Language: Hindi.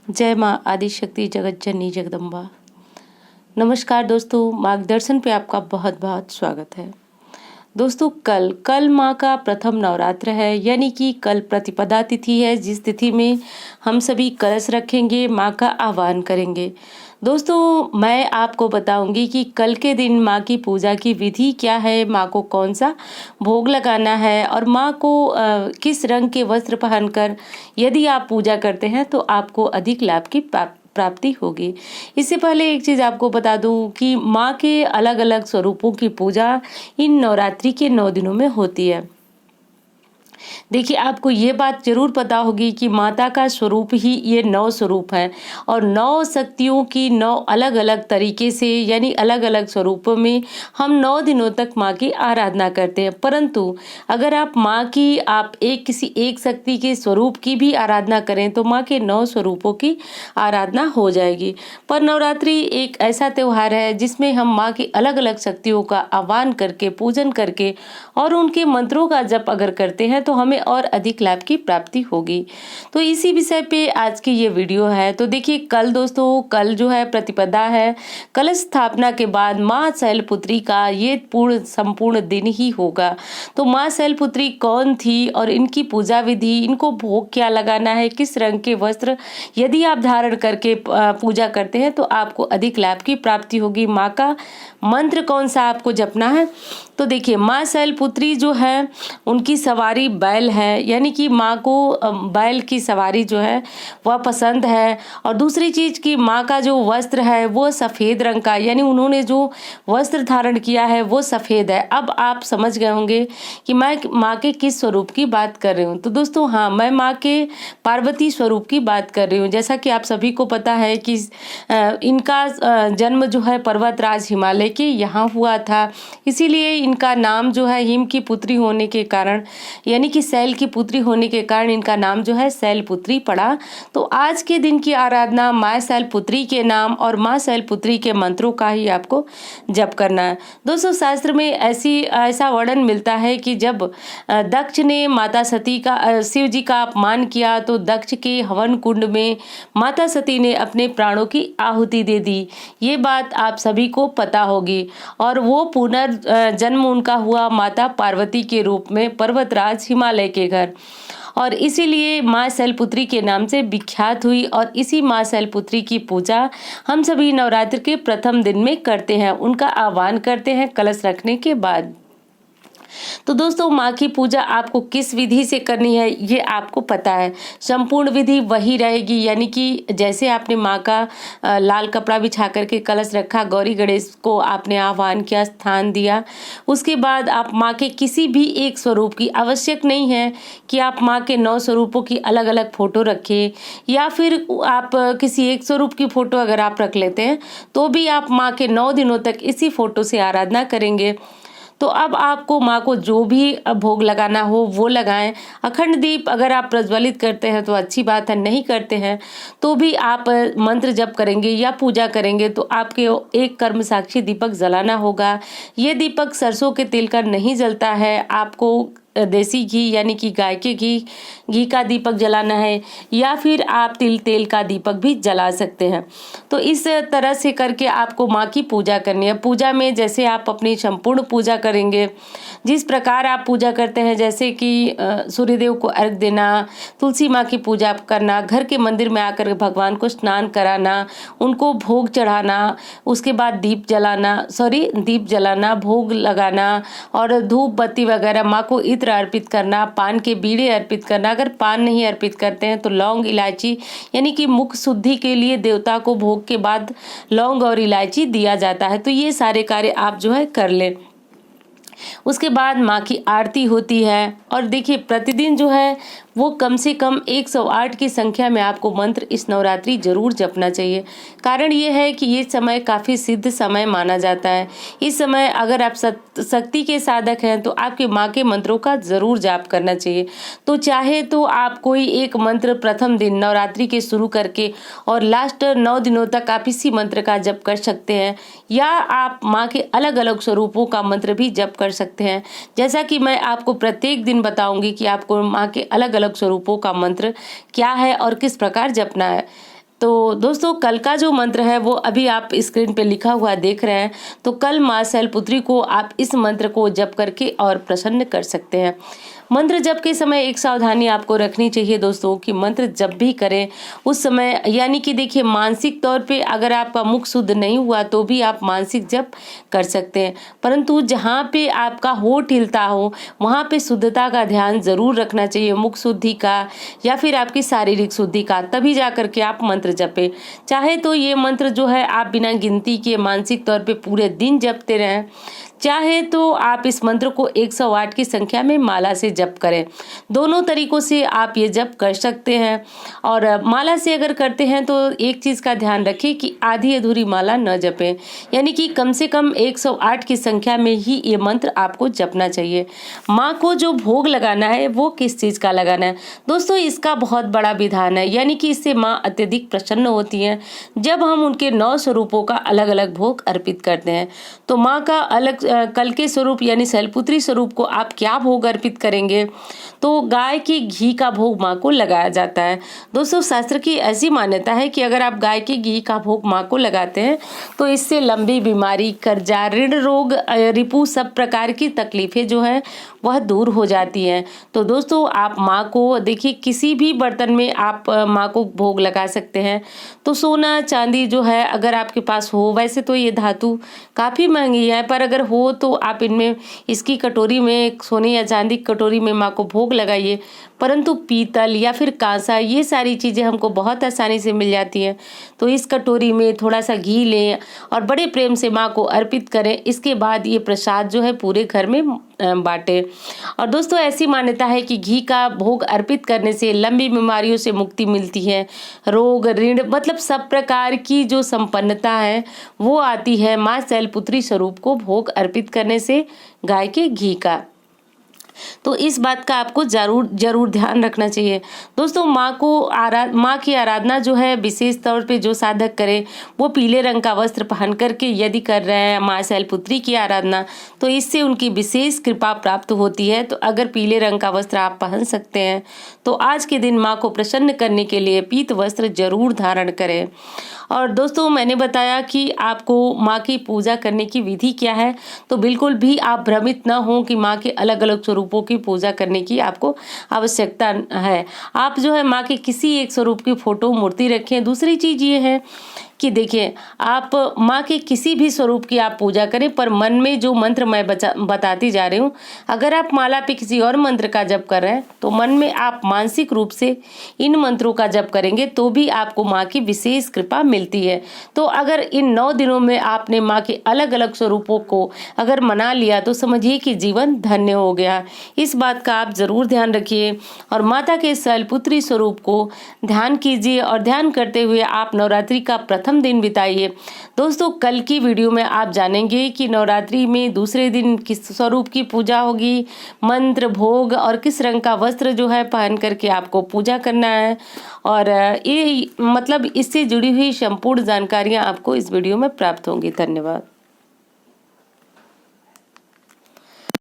जय माँ आदिशक्ति जगत जननी जगदम्बा। नमस्कार दोस्तों, मार्गदर्शन पे आपका बहुत बहुत स्वागत है। दोस्तों कल माँ का प्रथम नवरात्र है, यानी कि कल प्रतिपदा तिथि है, जिस तिथि में हम सभी कलश रखेंगे, माँ का आह्वान करेंगे। दोस्तों मैं आपको बताऊंगी कि कल के दिन माँ की पूजा की विधि क्या है, माँ को कौन सा भोग लगाना है और माँ को किस रंग के वस्त्र पहनकर यदि आप पूजा करते हैं तो आपको अधिक लाभ की प्राप्ति होगी। इससे पहले एक चीज़ आपको बता दूं कि माँ के अलग अलग स्वरूपों की पूजा इन नवरात्रि के 9 दिनों में होती है। देखिए, आपको ये बात जरूर पता होगी कि माता का स्वरूप ही ये 9 स्वरूप है और 9 शक्तियों की 9 अलग अलग तरीके से, यानी अलग अलग स्वरूपों में हम 9 दिनों तक माँ की आराधना करते हैं। परंतु अगर आप माँ की किसी एक शक्ति के स्वरूप की भी आराधना करें तो माँ के 9 स्वरूपों की आराधना हो जाएगी। पर नवरात्रि एक ऐसा त्योहार है जिसमें हम माँ की अलग अलग शक्तियों का आह्वान करके, पूजन करके और उनके मंत्रों का जप अगर करते हैं तो हमें और अधिक लाभ की प्राप्ति होगी। तो इसी विषय पे आज की ये वीडियो है। तो देखिए, कल जो है प्रतिपदा है। कलश स्थापना के बाद माँ शैलपुत्री का ये संपूर्ण दिन ही होगा। तो माँ शैलपुत्री कौन थी और इनकी पूजा विधि, इनको भोग क्या लगाना है, किस रंग के वस्त्र यदि आप धारण करके पूजा करते हैं तो आपको अधिक लाभ की प्राप्ति होगी। माँ का मंत्र कौन सा आपको जपना है, तो देखिए, माँ शैलपुत्री जो है उनकी सवारी बैल है, यानी कि माँ को बैल की सवारी जो है वह पसंद है। और दूसरी चीज कि माँ का जो वस्त्र है वो सफेद रंग का, यानी उन्होंने जो वस्त्र धारण किया है वो सफेद है। अब आप समझ गए होंगे कि मैं माँ के किस स्वरूप की बात कर रही हूँ। तो दोस्तों हाँ, मैं माँ के पार्वती स्वरूप की बात कर रही हूँ। जैसा कि आप सभी को पता है कि इनका जन्म जो है पर्वतराज हिमालय के यहाँ हुआ था, इसीलिए इनका नाम जो है हिम की पुत्री होने के कारण, यानी कि शैल की पुत्री होने के कारण इनका नाम जो है शैलपुत्री पड़ा। तो आज के दिन की आराधना माँ शैलपुत्री के नाम और माँ शैलपुत्री के मंत्रों का ही आपको जप करना है। दोस्तों शास्त्र में ऐसा वर्णन मिलता है कि जब दक्ष ने माता सती का शिव जी का अपमान किया तो दक्ष के हवन कुंड में माता सती ने अपने प्राणों की आहुति दे दी। ये बात आप सभी को पता होगी और वो पुनर्जन्म उनका हुआ माता पार्वती के रूप में पर्वतराज हिमालय के घर, और इसीलिए माँ शैलपुत्री के नाम से विख्यात हुई। और इसी माँ शैलपुत्री की पूजा हम सभी नवरात्र के प्रथम दिन में करते हैं, उनका आह्वान करते हैं कलश रखने के बाद। तो दोस्तों माँ की पूजा आपको किस विधि से करनी है ये आपको पता है। संपूर्ण विधि वही रहेगी, यानी कि जैसे आपने माँ का लाल कपड़ा बिछा करके कलश रखा, गौरी गणेश को आपने आह्वान किया, स्थान दिया, उसके बाद आप माँ के किसी भी एक स्वरूप की, आवश्यक नहीं है कि आप माँ के 9 स्वरूपों की अलग अलग फोटो रखें, या फिर आप किसी एक स्वरूप की फोटो अगर आप रख लेते हैं तो भी आप माँ के 9 दिनों तक इसी फोटो से आराधना करेंगे। तो अब आपको माँ को जो भी भोग लगाना हो वो लगाएं। अखंड दीप अगर आप प्रज्वलित करते हैं तो अच्छी बात है, नहीं करते हैं तो भी आप मंत्र जप करेंगे या पूजा करेंगे तो आपके एक कर्म साक्षी दीपक जलाना होगा। ये दीपक सरसों के तेल का नहीं जलता है, आपको देसी घी यानी कि गाय के घी का दीपक जलाना है, या फिर आप तिल तेल का दीपक भी जला सकते हैं। तो इस तरह से करके आपको माँ की पूजा करनी है। पूजा में जैसे आप अपनी संपूर्ण पूजा करेंगे, जिस प्रकार आप पूजा करते हैं, जैसे कि सूर्यदेव को अर्घ देना, तुलसी माँ की पूजा करना, घर के मंदिर में आकर भगवान को स्नान कराना, उनको भोग चढ़ाना, उसके बाद दीप जलाना, भोग लगाना और धूप बत्ती वगैरह, माँ को इत्र अर्पित करना, पान के बीड़े अर्पित करना। अगर पान नहीं अर्पित करते हैं तो लौंग इलायची, यानी कि मुख शुद्धि के लिए देवता को भोग के बाद लौंग और इलायची दिया जाता है। तो ये सारे कार्य आप जो है कर लें। उसके बाद माँ की आरती होती है, और देखिए प्रतिदिन जो है वो कम से कम 108 की संख्या में आपको मंत्र इस नवरात्रि जरूर जपना चाहिए। कारण ये है कि ये समय काफ़ी सिद्ध समय माना जाता है। इस समय अगर आप शक्ति के साधक हैं तो आपके माँ के मंत्रों का जरूर जाप करना चाहिए। तो चाहे तो आप कोई एक मंत्र प्रथम दिन नवरात्रि के शुरू करके और लास्ट 9 दिनों तक आप इसी मंत्र का जप कर सकते हैं, या आप माँ के अलग अलग स्वरूपों का मंत्र भी जप कर सकते हैं। जैसा कि मैं आपको प्रत्येक दिन बताऊंगी कि आपको माँ के अलग अलग स्वरूपों का मंत्र क्या है और किस प्रकार जपना है। तो दोस्तों कल का जो मंत्र है वो अभी आप स्क्रीन पे लिखा हुआ देख रहे हैं। तो कल माँ शैलपुत्री को आप इस मंत्र को जप करके और प्रसन्न कर सकते हैं। मंत्र जप के समय एक सावधानी आपको रखनी चाहिए दोस्तों कि मंत्र जब भी करें उस समय यानी कि देखिए मानसिक तौर पे अगर आपका मुख शुद्ध नहीं हुआ तो भी आप मानसिक जप कर सकते हैं, परंतु जहाँ पे आपका होठ हिलता हो वहाँ पे शुद्धता का ध्यान जरूर रखना चाहिए, मुख शुद्धि का या फिर आपकी शारीरिक शुद्धि का, तभी जा करके आप मंत्र जपे। चाहे तो ये मंत्र जो है आप बिना गिनती के मानसिक तौर पे पूरे दिन जपते रहें, चाहे तो आप इस मंत्र को 108 की संख्या में माला से जप करें। दोनों तरीकों से आप ये जप कर सकते हैं। और माला से अगर करते हैं तो एक चीज़ का ध्यान रखें कि आधी अधूरी माला न जपें, यानी कि कम से कम 108 की संख्या में ही ये मंत्र आपको जपना चाहिए। माँ को जो भोग लगाना है वो किस चीज़ का लगाना है दोस्तों, इसका बहुत बड़ा विधान है, यानी कि इससे माँ अत्यधिक प्रसन्न होती हैं जब हम उनके 9 स्वरूपों का अलग अलग भोग अर्पित करते हैं। तो माँ का अलग कल के स्वरूप यानी शैलपुत्री स्वरूप को आप क्या भोग अर्पित करेंगे, तो गाय के घी का भोग माँ को लगाया जाता है। दोस्तों शास्त्र की ऐसी मान्यता है कि अगर आप गाय के घी का भोग माँ को लगाते हैं तो इससे लंबी बीमारी, कर्जा, ऋण, रोग, रिपू सब प्रकार की तकलीफें जो है वह दूर हो जाती हैं। तो दोस्तों आप माँ को देखिए किसी भी बर्तन में आप माँ को भोग लगा सकते हैं। तो सोना चांदी जो है अगर आपके पास हो, वैसे तो ये धातु काफ़ी महंगी है, पर अगर हो तो आप इनमें इसकी कटोरी में सोने या चांदी की कटोरी में माँ को भोग लगाइए। परंतु पीतल या फिर कांसा ये सारी चीज़ें हमको बहुत आसानी से मिल जाती हैं। तो इस कटोरी में थोड़ा सा घी लें और बड़े प्रेम से माँ को अर्पित करें। इसके बाद ये प्रसाद जो है पूरे घर में बांटे। और दोस्तों ऐसी मान्यता है कि घी का भोग अर्पित करने से लंबी बीमारियों से मुक्ति मिलती है, रोग, ऋण मतलब सब प्रकार की जो संपन्नता है वो आती है माँ शैलपुत्री स्वरूप को भोग अर्पित करने से, गाय के घी का। तो इस बात का आपको जरूर ध्यान रखना चाहिए। दोस्तों माँ की आराधना जो है विशेष तौर पे जो साधक करे वो पीले रंग का वस्त्र पहन करके यदि कर रहे हैं माँ शैलपुत्री की आराधना तो इससे उनकी विशेष कृपा प्राप्त होती है। तो अगर पीले रंग का वस्त्र आप पहन सकते हैं तो आज के दिन माँ को प्रसन्न करने के लिए पीत वस्त्र जरूर धारण करें। और दोस्तों मैंने बताया कि आपको माँ की पूजा करने की विधि क्या है, तो बिल्कुल भी आप भ्रमित ना हो कि माँ के अलग अलग स्वरूपों की पूजा करने की आपको आवश्यकता है। आप जो है माँ के किसी एक स्वरूप की फोटो मूर्ति रखें। दूसरी चीज़ ये है कि देखिए आप माँ के किसी भी स्वरूप की आप पूजा करें, पर मन में जो मंत्र मैं बताती जा रही हूँ, अगर आप माला पे किसी और मंत्र का जप कर रहे हैं तो मन में आप मानसिक रूप से इन मंत्रों का जप करेंगे तो भी आपको माँ की विशेष कृपा मिलती है। तो अगर इन 9 दिनों में आपने माँ के अलग अलग स्वरूपों को अगर मना लिया तो समझिए कि जीवन धन्य हो गया। इस बात का आप जरूर ध्यान रखिए और माता के शैलपुत्री स्वरूप को ध्यान कीजिए और ध्यान करते हुए आप नवरात्रि का प्रथम दिन बिताइए। दोस्तों कल की वीडियो में आप जानेंगे कि नवरात्रि में दूसरे दिन किस स्वरूप की पूजा होगी, मंत्र, भोग और किस रंग का वस्त्र जो है पहन करके आपको पूजा करना है। और ये मतलब इससे जुड़ी हुई संपूर्ण जानकारियां आपको इस वीडियो में प्राप्त होंगी। धन्यवाद।